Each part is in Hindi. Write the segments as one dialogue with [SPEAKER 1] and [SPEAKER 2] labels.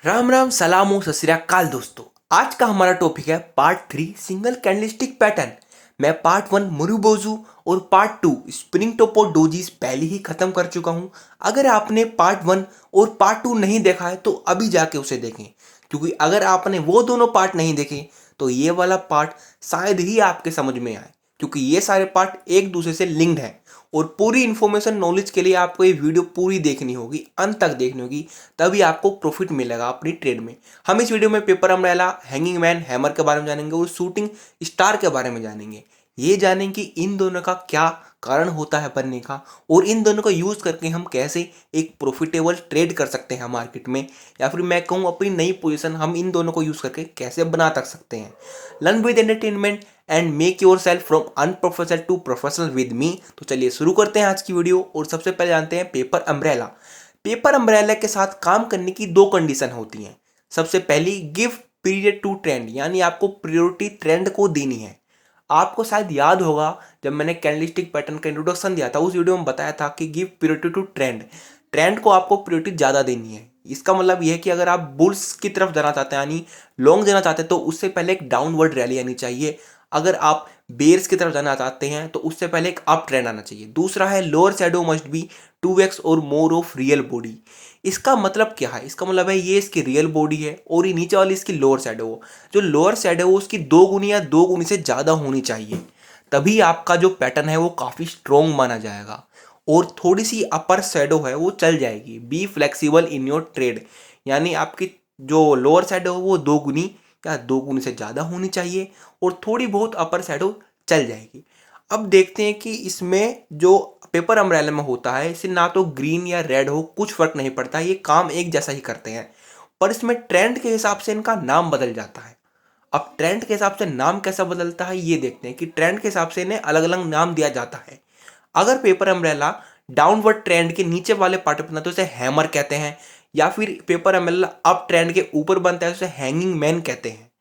[SPEAKER 1] राम राम सलामो सत श्री अकाल दोस्तों। आज का हमारा टॉपिक है पार्ट 3 सिंगल कैंडलस्टिक पैटर्न। मैं पार्ट 1 मुरुबोजू और पार्ट 2 स्प्रिंग टोपो डोजीज पहले ही खत्म कर चुका हूं। अगर आपने पार्ट 1 और पार्ट 2 नहीं देखा है तो अभी जाके उसे देखें, क्योंकि अगर आपने वो दोनों पार्ट नहीं देखे तो ये वाला पार्ट शायद ही आपके समझ में आए, क्योंकि ये सारे पार्ट एक दूसरे से लिंक्ड हैं। और पूरी इन्फॉर्मेशन नॉलेज के लिए आपको ये वीडियो पूरी देखनी होगी, अंत तक देखनी होगी, तभी आपको प्रॉफिट मिलेगा अपनी ट्रेड में। हम इस वीडियो में paper umbrella, hanging man, hammer के बारे में जानेंगे और शूटिंग स्टार के बारे में जानेंगे। ये जानेंगे कि इन दोनों का क्या कारण होता है बनने का, और इन दोनों को यूज करके हम कैसे एक प्रॉफिटेबल ट्रेड कर सकते हैं मार्केट में, या फिर मैं कहूँ अपनी नई पोजीशन हम इन दोनों को यूज करके कैसे बना तक सकते हैं। Learn with entertainment and make yourself from unprofessional to professional with me. तो चलिए शुरू करते हैं आज की वीडियो। और सबसे पहले जानते हैं पेपर अम्ब्रेला। पेपर अम्ब्रेला के साथ काम करने की दो कंडीशन होती हैं। सबसे पहली, गिव पीरियड टू ट्रेंड, यानी आपको प्रायोरिटी ट्रेंड को देनी है। आपको शायद याद होगा जब मैंने कैंडलस्टिक पैटर्न का इंट्रोडक्शन दिया था, उस वीडियो में बताया था कि give priority to trend. Trend को आपको प्रायोरिटी ज़्यादा देनी है। इसका मतलब यह है कि अगर आप बुल्स की तरफ जाना चाहते हैं, यानी लॉन्ग जाना चाहते हैं, तो उससे पहले एक डाउनवर्ड रैली आनी चाहिए। अगर आप बेयर्स की तरफ जाना चाहते हैं तो उससे पहले एक अप ट्रेंड आना चाहिए। दूसरा है lower shadow must be 2x और मोर ऑफ रियल बॉडी। इसका मतलब क्या है? इसका मतलब है ये इसकी रियल बॉडी है और ये नीचे वाली इसकी लोअर शैडो हो। जो लोअर शैडो हो उसकी 2 गुनी या 2 गुनी से ज़्यादा होनी चाहिए, तभी आपका जो पैटर्न है वो काफ़ी स्ट्रॉन्ग माना जाएगा। और थोड़ी सी अपर शैडो है वो चल जाएगी। Be flexible in your trade, यानी आपकी जो लोअर शैडो हो वो 2 गुनी या 2 गुनी से ज़्यादा होनी चाहिए, और थोड़ी बहुत अपर शैडो चल जाएगी। अब देखते हैं कि इसमें जो पेपर अम्ब्रेला में होता है, इसे ना तो ग्रीन या रेड हो, कुछ फर्क नहीं पड़ता, ये काम एक जैसा ही करते हैं। पर इसमें ट्रेंड के हिसाब से इनका नाम बदल जाता है। अब ट्रेंड के हिसाब से नाम कैसा बदलता है ये देखते हैं कि ट्रेंड के हिसाब से इन्हें अलग अलग नाम दिया जाता है। अगर पेपर अम्ब्रेला डाउनवर्ड ट्रेंड के नीचे वाले पार्ट पे बनता है तो उसे हैमर कहते हैं, या फिर पेपर अम्ब्रेला अप ट्रेंड के ऊपर बनता है तो उसे हैंगिंग मैन कहते हैं।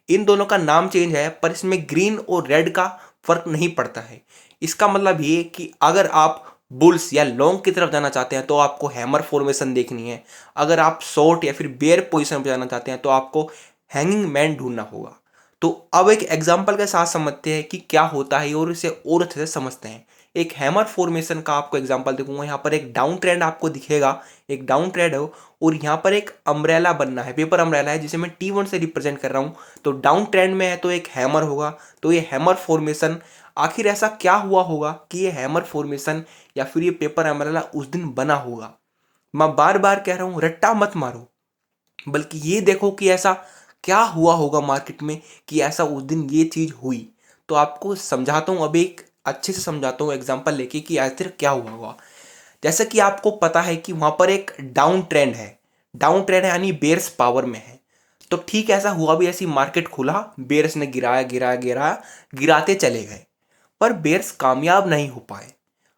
[SPEAKER 1] इन दोनों का नाम चेंज है, पर इसमें ग्रीन और रेड का फर्क नहीं पड़ता है। इसका मतलब ये कि अगर आप बुल्स या लॉन्ग की तरफ जाना चाहते हैं तो आपको हैमर फॉर्मेशन देखनी है। अगर आप शॉर्ट या फिर बेयर पोजीशन पर जाना चाहते हैं तो आपको हैंगिंग मैन ढूंढना होगा। तो अब एक एग्जांपल के साथ समझते हैं कि क्या होता है और इसे और अच्छे से समझते हैं। एक हैमर फॉर्मेशन का आपको एग्जांपल देखूंगा। यहाँ पर एक डाउन ट्रेंड आपको दिखेगा, एक डाउन ट्रेंड हो, और यहाँ पर एक अम्ब्रेला बनना है, पेपर अम्ब्रेला है जिसे मैं T1 से रिप्रेजेंट कर रहा हूँ। तो डाउन ट्रेंड में है तो एक हैमर होगा। तो ये हैमर फॉर्मेशन, आखिर ऐसा क्या हुआ होगा कि ये हैमर फॉर्मेशन या फिर ये पेपर अम्ब्रेला उस दिन बना होगा? मैं बार बार कह रहा हूँ, रट्टा मत मारो, बल्कि ये देखो कि ऐसा क्या हुआ होगा मार्केट में कि ऐसा उस दिन ये चीज़ हुई। तो आपको समझाता हूँ, अभी एक अच्छे से समझाता हूँ एग्जांपल लेके कि आखिर क्या हुआ होगा। जैसा कि आपको पता है कि वहाँ पर एक डाउन ट्रेंड है। डाउन ट्रेंड है यानी बेयर्स पावर में है। तो ठीक ऐसा हुआ भी, ऐसी मार्केट खुला, बेयर्स ने गिराया गिराया गिराया, गिराते चले गए, पर बेयर्स कामयाब नहीं हो पाए।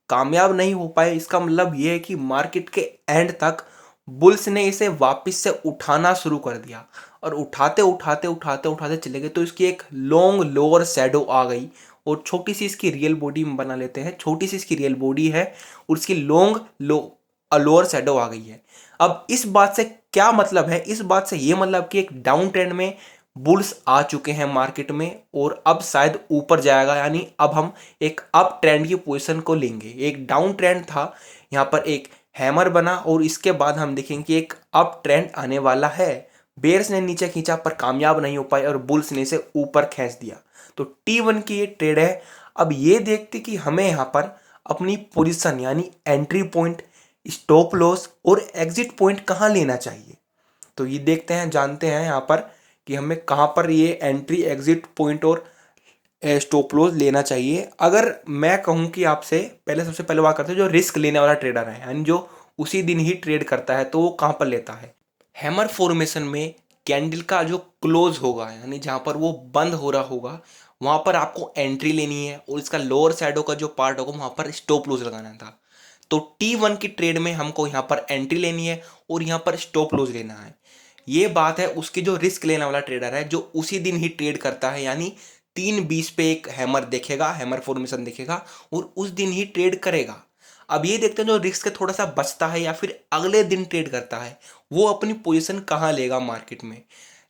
[SPEAKER 1] कामयाब नहीं हो पाए इसका मतलब ये है कि मार्केट के एंड तक बुल्स ने इसे वापस से उठाना शुरू कर दिया, और उठाते उठाते उठाते उठाते चले गए। तो इसकी एक लॉन्ग लोअर शैडो आ गई, और छोटी सी इसकी रियल बॉडी में बना लेते हैं। छोटी सी इसकी रियल बॉडी है और इसकी लॉन्ग लोअर शैडो आ गई है। अब इस बात से क्या मतलब है? इस बात से ये मतलब कि एक डाउन ट्रेंड में बुल्स आ चुके हैं मार्केट में, और अब शायद ऊपर जाएगा, यानी अब हम एक अप ट्रेंड की पोजीशन को लेंगे। एक डाउन ट्रेंड था, यहाँ पर एक हैमर बना, और इसके बाद हम देखेंगे कि एक अप ट्रेंड आने वाला है। बेयर्स ने नीचे खींचा पर कामयाब नहीं हो पाए, और बुल्स ने इसे ऊपर खींच दिया। तो T1 की ये ट्रेड है। अब ये देखते कि हमें यहाँ पर अपनी पोजीशन यानी एंट्री पॉइंट, स्टॉप लॉस और एग्जिट पॉइंट कहाँ लेना चाहिए। तो ये देखते हैं, जानते हैं यहाँ पर कि हमें कहाँ पर ये एंट्री, एग्जिट पॉइंट और स्टॉप लॉस लेना चाहिए। अगर मैं कहूँ कि आपसे पहले, सबसे पहले बात करते हैं जो रिस्क लेने वाला ट्रेडर है, यानी जो उसी दिन ही ट्रेड करता है, तो वो कहाँ पर लेता है? हैमर फॉर्मेशन में कैंडल का जो क्लोज होगा, यानी जहाँ पर वो बंद हो रहा होगा, वहाँ पर आपको एंट्री लेनी है, और इसका लोअर शैडो का जो पार्ट होगा वहाँ पर स्टॉप लॉस लगाना था। तो T1 की ट्रेड में हमको यहाँ पर एंट्री लेनी है और यहाँ पर स्टॉप लॉस लेना है। ये बात है उसकी जो रिस्क लेने वाला ट्रेडर है, जो उसी दिन ही ट्रेड करता है, यानी 3:20 पे एक हैमर देखेगा, हैमर फॉर्मेशन देखेगा और उस दिन ही ट्रेड करेगा। अब ये देखते हैं जो रिस्क थोड़ा सा बचता है या फिर अगले दिन ट्रेड करता है, वो अपनी पोजीशन कहाँ लेगा मार्केट में।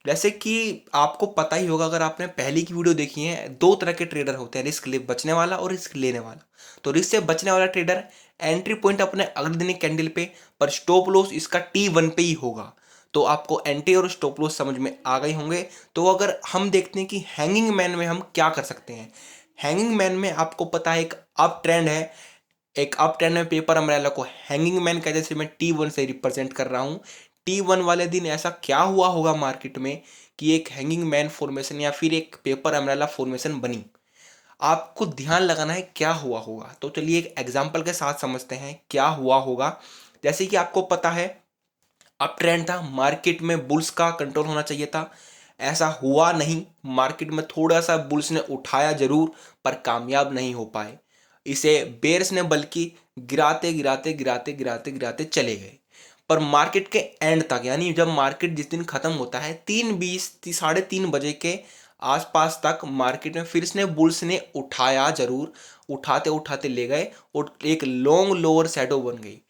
[SPEAKER 1] जैसे कि आपको पता ही होगा, अगर आपने पहले की वीडियो देखी है, दो तरह के ट्रेडर होते हैं, रिस्क ले बचने वाला और रिस्क लेने वाला। तो रिस्क से बचने वाला ट्रेडर एंट्री पॉइंट अपने अगले दिन कैंडल पे, पर स्टॉप लॉस इसका T1 पे ही होगा। तो आपको एंट्री और स्टॉप लॉस समझ में आ गए होंगे। तो अगर हम देखते हैं कि हैंगिंग मैन में हम क्या कर सकते हैं। हैंगिंग मैन में आपको पता है एक अप ट्रेंड है, एक अप ट्रेंड में पेपर अम्ब्रेला को हैंगिंग मैन कहते हैं, जैसे मैं T1 से रिप्रेजेंट कर रहा हूँ। T1 वाले दिन ऐसा क्या हुआ होगा मार्केट में कि एक हैंगिंग मैन फॉर्मेशन या फिर एक पेपर अम्ब्रेला फॉर्मेशन बनी। आपको ध्यान लगाना है क्या हुआ होगा। तो चलिए एक एग्जांपल के साथ समझते हैं क्या हुआ होगा। जैसे कि आपको पता है अप ट्रेंड था, मार्केट में बुल्स का कंट्रोल होना चाहिए था, ऐसा हुआ नहीं। मार्केट में थोड़ा सा बुल्स ने उठाया जरूर, पर कामयाब नहीं हो पाए। इसे बेयर्स ने बल्कि गिराते गिराते गिराते गिराते गिराते चले गए। पर मार्केट के एंड तक, यानी जब मार्केट जिस दिन खत्म होता है 3:20 3:30 बजे के आसपास तक, मार्केट में फिर से बुल्स ने उठाया जरूर, उठाते उठाते ले गए और एक लॉन्ग लोअर शैडो बन गई।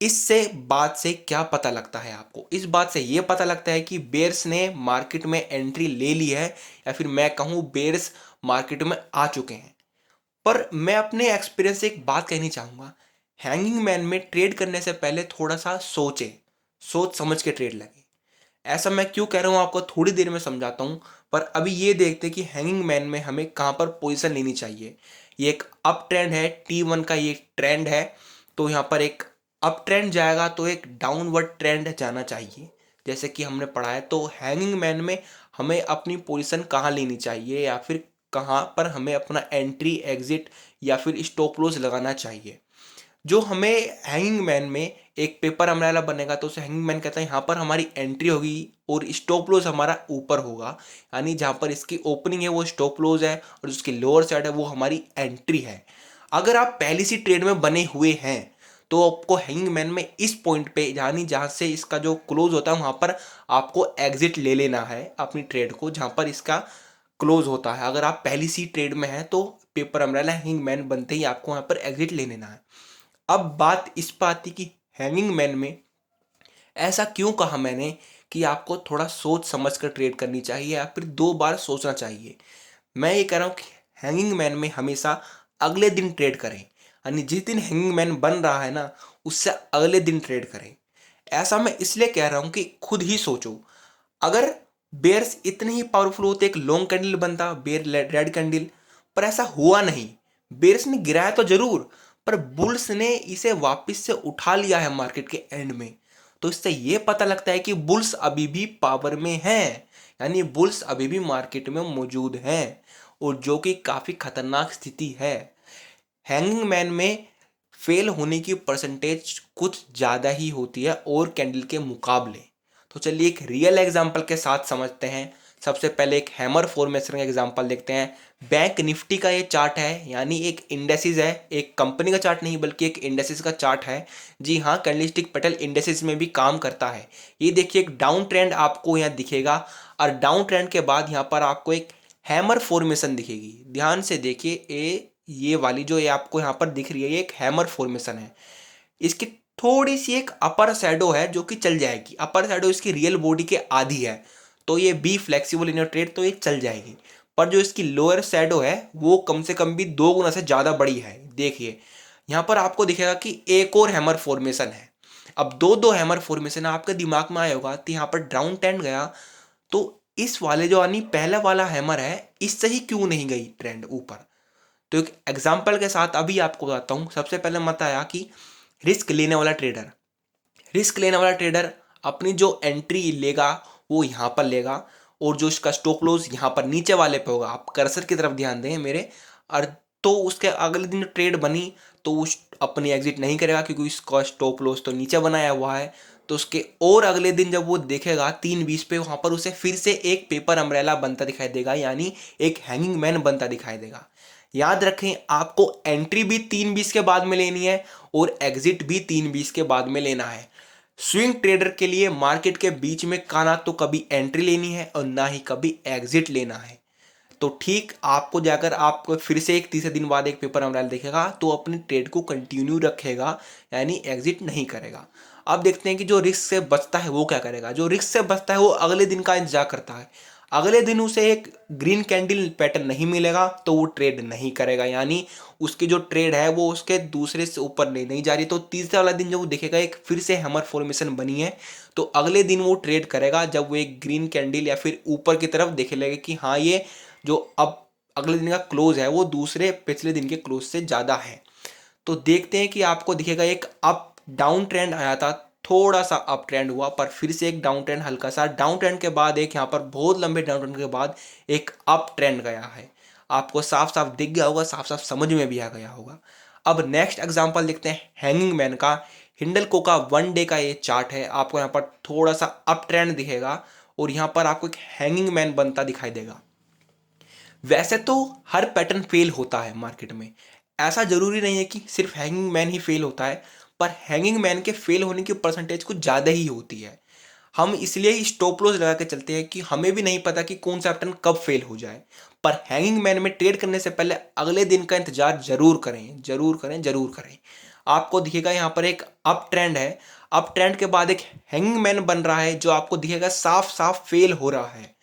[SPEAKER 1] इससे बात से क्या पता लगता है आपको। इस बात से यह पता लगता है कि बेयर्स ने मार्केट में एंट्री ले ली है, या फिर मैं कहूं बेयर्स मार्केट में आ चुके हैं। पर मैं अपने एक्सपीरियंस से एक बात कहनी चाहूंगा, हैंगिंग मैन में ट्रेड करने से पहले थोड़ा सा सोचें, सोच समझ के ट्रेड लगे। ऐसा मैं क्यों कह रहा हूं आपको थोड़ी देर में समझाता हूं। पर अभी ये देखते हैं कि हैंगिंग मैन में हमें कहां पर पोजीशन लेनी चाहिए। ये एक अप ट्रेंड है, T1 का ये ट्रेंड है। तो यहाँ पर एक अप ट्रेंड जाएगा तो एक डाउनवर्ड ट्रेंड जाना चाहिए, जैसे कि हमने पढ़ा है। तो हैंगिंग मैन में हमें अपनी पोजीशन कहाँ लेनी चाहिए, या फिर कहाँ पर हमें अपना एंट्री एग्जिट या फिर स्टॉप लॉस लगाना चाहिए। जो हमें हैंगिंग मैन में एक पेपर अम्ब्रेला बनेगा तो उसे हैंगिंग मैन कहते हैं। यहाँ पर हमारी एंट्री होगी और स्टॉप लॉस हमारा ऊपर होगा, यानी जहाँ पर इसकी ओपनिंग है वो स्टॉप लॉस है और जिसकी लोअर साइड है वो हमारी एंट्री है। अगर आप पहली सी ट्रेड में बने हुए हैं तो आपको हैंगिंग मैन में इस पॉइंट पे, यानी जहाँ से इसका जो क्लोज होता है वहाँ पर आपको एग्जिट ले लेना है अपनी ट्रेड को, जहाँ पर इसका क्लोज होता है। अगर आप पहली सी ट्रेड में हैं तो पेपर अम्ब्रेला हैंगिंग मैन बनते ही आपको वहाँ पर एग्जिट ले लेना है। अब बात इस पर आती कि हैंगिंग मैन में ऐसा क्यों कहा मैंने कि आपको थोड़ा सोच समझ कर ट्रेड करनी चाहिए या फिर 2 बार सोचना चाहिए। मैं ये कह रहा हूँ कि हैंगिंग मैन में हमेशा अगले दिन ट्रेड करें, यानी जिस दिन हैंगिंग मैन बन रहा है ना उससे अगले दिन ट्रेड करें। ऐसा मैं इसलिए कह रहा हूँ कि खुद ही सोचो, अगर बेयर्स इतने ही पावरफुल होते एक लॉन्ग कैंडल बनता, बेयर रेड कैंडल, पर ऐसा हुआ नहीं। बेयर्स ने गिराया तो जरूर, पर बुल्स ने इसे वापस से उठा लिया है मार्केट के एंड में। तो इससे यह पता लगता है कि बुल्स अभी भी पावर में हैं, यानी बुल्स अभी भी मार्केट में मौजूद हैं, और जो कि काफी खतरनाक स्थिति है। हैंगिंग मैन में फेल होने की परसेंटेज कुछ ज़्यादा ही होती है और कैंडल के मुकाबले। तो चलिए एक रियल एग्जांपल के साथ समझते हैं। सबसे पहले एक हैमर फॉर्मेशन का एग्जांपल देखते हैं। बैंक निफ्टी का ये चार्ट है, यानी एक इंडेसिस है, एक कंपनी का चार्ट नहीं बल्कि एक इंडेसिस का चार्ट है। जी हाँ, कैंडलस्टिक पैटर्न इंडेसिस में भी काम करता है। ये देखिए एक डाउन ट्रेंड आपको यहाँ दिखेगा, और डाउन ट्रेंड के बाद यहाँ पर आपको एक हैमर फॉर्मेशन दिखेगी। ध्यान से देखिए, ये वाली जो ये आपको यहाँ पर दिख रही है ये एक हैमर फॉर्मेशन है। इसकी थोड़ी सी एक अपर शैडो है जो कि चल जाएगी। अपर शैडो इसकी रियल बॉडी के आधी है, तो ये be flexible in your trade, तो ये चल जाएगी। पर जो इसकी लोअर शैडो है वो कम से कम भी 2 गुना से ज़्यादा बड़ी है। देखिए यहाँ पर आपको दिखेगा कि एक और हैमर फॉर्मेशन है। अब दो दो हैमर फॉर्मेशन आपके दिमाग में आया होगा कि यहाँ पर डाउन ट्रेंड गया, तो इस वाले जो यानी पहला वाला हैमर है इससे ही क्यों नहीं गई ट्रेंड ऊपर। तो एक एग्जाम्पल के साथ अभी आपको बताता हूँ। सबसे पहले मत आया कि रिस्क लेने वाला ट्रेडर, रिस्क लेने वाला ट्रेडर अपनी जो एंट्री लेगा वो यहाँ पर लेगा, और जो इसका स्टॉप लॉस यहाँ पर नीचे वाले पे होगा। आप कर्सर की तरफ ध्यान दें मेरे। और तो उसके अगले दिन ट्रेड बनी तो उस अपनी एग्जिट नहीं करेगा, क्योंकि इसका स्टॉप लॉस तो नीचे बनाया हुआ है। तो उसके और अगले दिन जब वो देखेगा 3:20 पे, वहाँ पर उसे फिर से एक पेपर अम्ब्रेला बनता दिखाई देगा, यानी एक हैंगिंग मैन बनता दिखाई देगा। याद रखें आपको एंट्री भी 3:20 के बाद में लेनी है और एग्जिट भी 3:20 के बाद में लेना है। स्विंग ट्रेडर के लिए मार्केट के बीच में का ना तो कभी एंट्री लेनी है और ना ही कभी एग्जिट लेना है। तो ठीक आपको जाकर आपको फिर से एक तीसरे दिन बाद एक पेपर अमराइल देखेगा तो अपनी ट्रेड को कंटिन्यू रखेगा, यानी एग्जिट नहीं करेगा। अब देखते हैं कि जो रिस्क से बचता है वो क्या करेगा। जो रिस्क से बचता है वो अगले दिन का इंतजार करता है। अगले दिन उसे एक ग्रीन कैंडल पैटर्न नहीं मिलेगा तो वो ट्रेड नहीं करेगा, यानी उसकी जो ट्रेड है वो उसके दूसरे से ऊपर नहीं जा रही। तो तीसरे वाला दिन जब वो देखेगा एक फिर से हैमर फॉर्मेशन बनी है तो अगले दिन वो ट्रेड करेगा जब वो एक ग्रीन कैंडल या फिर ऊपर की तरफ देखे लगेगा कि हाँ ये जो अब अगले दिन का क्लोज है वो दूसरे पिछले दिन के क्लोज से ज़्यादा है। तो देखते हैं कि आपको दिखेगा एक अप डाउन ट्रेंड आया था, थोड़ा सा अप ट्रेंड हुआ पर फिर से एक डाउन ट्रेंड, हल्का सा डाउन ट्रेंड के बाद एक यहाँ पर बहुत लंबे डाउन ट्रेंड के बाद एक अप ट्रेंड गया है। आपको साफ साफ दिख गया होगा, साफ साफ समझ में भी आ गया होगा। अब नेक्स्ट एग्जांपल देखते हैं हैंगिंग मैन का। हिंडलको का 1 डे का ये चार्ट है। आपको यहाँ पर थोड़ा सा अप ट्रेंड दिखेगा और यहाँ पर आपको एक हैंगिंग मैन बनता दिखाई देगा। वैसे तो हर पैटर्न फेल होता है मार्केट में, ऐसा जरूरी नहीं है कि सिर्फ हैंगिंग मैन ही फेल होता है, पर हैंगिंग मैन के फेल होने की परसेंटेज कुछ ज़्यादा ही होती है। हम इसलिए ही स्टॉप लॉस लगा के चलते हैं कि हमें भी नहीं पता कि कौन सा पैटर्न कब फेल हो जाए। पर हैंगिंग मैन में ट्रेड करने से पहले अगले दिन का इंतजार जरूर करें, जरूर करें, जरूर करें। आपको दिखेगा यहाँ पर एक अप ट्रेंड है, अप ट्रेंड के बाद एक हैंगिंग मैन बन रहा है जो आपको दिखेगा साफ साफ फेल हो रहा है।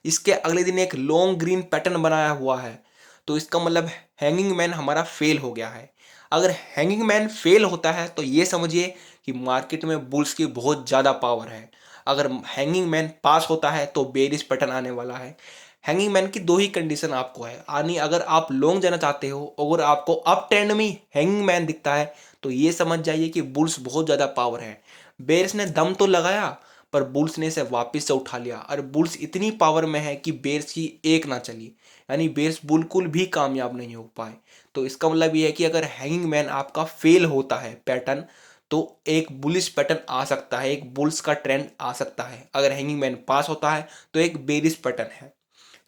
[SPEAKER 1] इसके अगले दिन एक लॉन्ग ग्रीन पैटर्न बनाया हुआ है, तो इसका मतलब हैंगिंग मैन हमारा फेल हो गया है। अगर हैंगिंग मैन फेल होता है तो ये समझिए कि मार्केट में बुल्स की बहुत ज़्यादा पावर है। अगर हैंगिंग मैन पास होता है तो बेरिश पैटर्न आने वाला है। हैंगिंग मैन की दो ही कंडीशन आपको है आनी, अगर आप लॉन्ग जाना चाहते हो, अगर आपको अप ट्रेंड में हैंगिंग मैन दिखता है तो ये समझ जाइए कि बुल्स बहुत ज़्यादा पावर है। बेरिश ने दम तो लगाया पर बुल्स ने इसे वापस से उठा लिया, और बुल्स इतनी पावर में है कि बेर्स की एक ना चली, यानी बेर्स बिल्कुल भी कामयाब नहीं हो पाए। तो इसका मतलब ये है कि अगर हैंगिंग मैन आपका फेल होता है पैटर्न तो एक बुलिश पैटर्न आ सकता है, एक बुल्स का ट्रेंड आ सकता है। अगर हैंगिंग मैन पास होता है तो एक बेरिश पैटर्न है।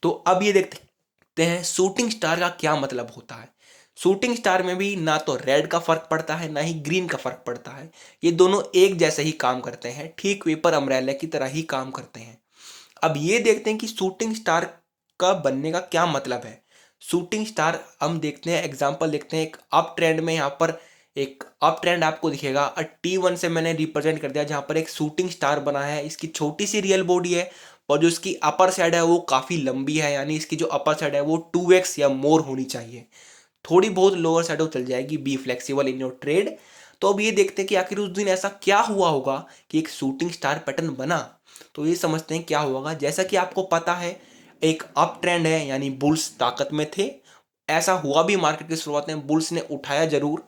[SPEAKER 1] तो अब ये देखते हैं शूटिंग स्टार का क्या मतलब होता है। शूटिंग स्टार में भी ना तो रेड का फर्क पड़ता है ना ही ग्रीन का फर्क पड़ता है, ये दोनों एक जैसे ही काम करते हैं, ठीक पेपर अम्ब्रेला की तरह ही काम करते हैं। अब ये देखते हैं कि शूटिंग स्टार का बनने का क्या मतलब है। शूटिंग स्टार हम देखते हैं, एग्जांपल देखते हैं। एक अप ट्रेंड में यहाँ पर एक अप ट्रेंड आपको दिखेगा, T1 से मैंने रिप्रेजेंट कर दिया जहाँ पर एक शूटिंग स्टार बना है। इसकी छोटी सी रियल बॉडी है और जो इसकी अपर साइड है वो काफ़ी लंबी है, यानी इसकी जो अपर साइड है वो 2x या मोर होनी चाहिए। थोड़ी बहुत लोअर साइड चल जाएगी, be flexible in your trade. तो अब ये देखते हैं कि आखिर उस दिन ऐसा क्या हुआ होगा कि एक शूटिंग स्टार पैटर्न बना। तो ये समझते हैं क्या हुआ। जैसा कि आपको पता है एक अप ट्रेंड है, यानी बुल्स ताकत में थे। ऐसा हुआ भी मार्केट की शुरुआत में, बुल्स ने उठाया जरूर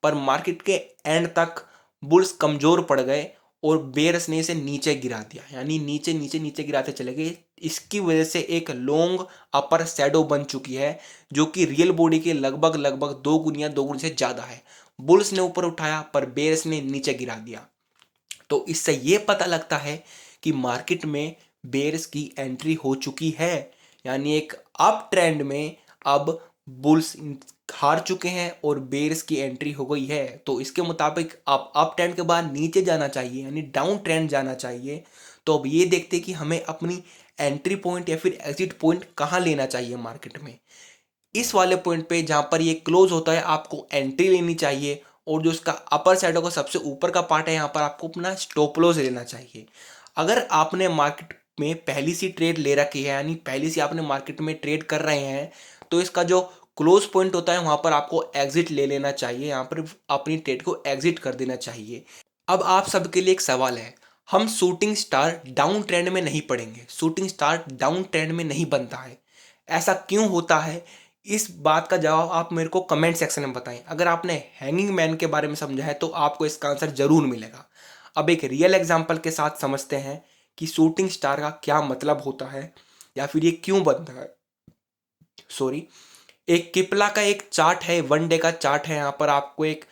[SPEAKER 1] पर मार्केट के एंड तक बुल्स कमजोर पड़ गए और बेयर्स ने इसे नीचे गिरा दिया, यानी नीचे नीचे नीचे गिराते चले गए। इसकी वजह से एक लॉन्ग अपर शैडो बन चुकी है जो कि रियल बॉडी के लगभग लगभग 2 गुना या 2 गुना से ज़्यादा है। बुल्स ने ऊपर उठाया पर बेयर्स ने नीचे गिरा दिया। तो इससे ये पता लगता है कि मार्केट में बेयर्स की एंट्री हो चुकी है, यानी एक अप ट्रेंड में अब बुल्स हार चुके हैं और बेयर्स की एंट्री हो गई है। तो इसके मुताबिक अब अप ट्रेंड के बाद नीचे जाना चाहिए, यानी डाउन ट्रेंड जाना चाहिए। तो अब ये देखते हैं कि हमें अपनी एंट्री पॉइंट या फिर एग्जिट पॉइंट कहाँ लेना चाहिए मार्केट में। इस वाले पॉइंट पे जहाँ पर ये क्लोज होता है आपको एंट्री लेनी चाहिए, और जो इसका अपर साइड का सबसे ऊपर का पार्ट है यहाँ पर आपको अपना स्टॉप लॉस लेना चाहिए। अगर आपने मार्केट में पहली सी ट्रेड ले रखी है, यानी पहली सी आपने मार्केट में ट्रेड कर रहे हैं, तो इसका जो क्लोज पॉइंट होता है वहाँ पर आपको एग्जिट ले लेना चाहिए, यहाँ पर अपनी ट्रेड को एग्जिट कर देना चाहिए। अब आप सबके लिए एक सवाल है, हम शूटिंग स्टार डाउन ट्रेंड में नहीं पड़ेंगे, शूटिंग स्टार डाउन ट्रेंड में नहीं बनता है, ऐसा क्यों होता है? इस बात का जवाब आप मेरे को कमेंट सेक्शन में बताएं। अगर आपने हैंगिंग मैन के बारे में समझा है तो आपको इसका आंसर जरूर मिलेगा। अब एक रियल एग्जांपल के साथ समझते हैं कि शूटिंग स्टार का क्या मतलब होता है या फिर ये क्यों बनता है। सॉरी, एक किपला का एक चार्ट है, 1 डे का चार्ट है। यहाँ पर आपको एक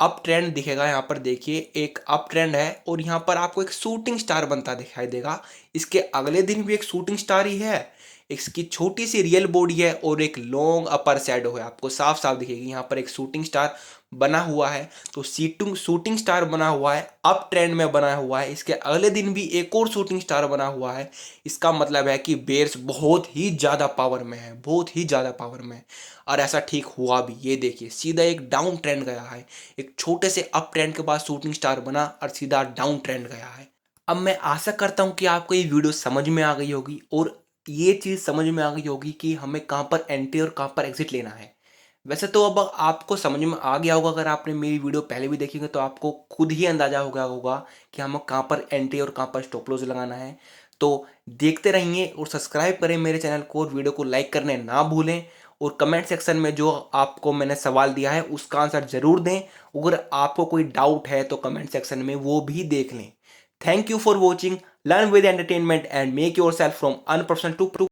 [SPEAKER 1] अप ट्रेंड दिखेगा, यहाँ पर देखिए एक अप ट्रेंड है और यहाँ पर आपको एक शूटिंग स्टार बनता दिखाई देगा। इसके अगले दिन भी एक शूटिंग स्टार ही है। इसकी छोटी सी रियल बॉडी है और एक लॉन्ग अपर शैडो है, आपको साफ साफ दिखेगी यहाँ पर एक शूटिंग स्टार बना हुआ है। तो शूटिंग स्टार बना हुआ है, अप ट्रेंड में बना हुआ है। इसके अगले दिन भी एक और शूटिंग स्टार बना हुआ है। इसका मतलब है कि बेयर्स बहुत ही ज़्यादा पावर में है, बहुत ही ज़्यादा पावर में है। और ऐसा ठीक हुआ भी, ये देखिए सीधा एक डाउन ट्रेंड गया है। एक छोटे से अप ट्रेंड के बाद शूटिंग स्टार बना और सीधा डाउन ट्रेंड गया है। अब मैं आशा करता हूँ कि आपको ये वीडियो समझ में आ गई होगी और ये चीज़ समझ में आ गई होगी कि हमें कहाँ पर एंट्री और कहाँ पर एग्जिट लेना है। वैसे तो अब आपको समझ में आ गया होगा, अगर आपने मेरी वीडियो पहले भी देखी होगी तो आपको खुद ही अंदाजा हो गया होगा कि हमें कहाँ पर एंट्री और कहाँ पर स्टॉप लॉस लगाना है। तो देखते रहिए और सब्सक्राइब करें मेरे चैनल को और वीडियो को लाइक करने ना भूलें। और कमेंट सेक्शन में जो आपको मैंने सवाल दिया है उसका आंसर ज़रूर दें। अगर आपको कोई डाउट है तो कमेंट सेक्शन में वो भी देख लें। Thank you for watching. Learn with entertainment and make yourself from unprofessional to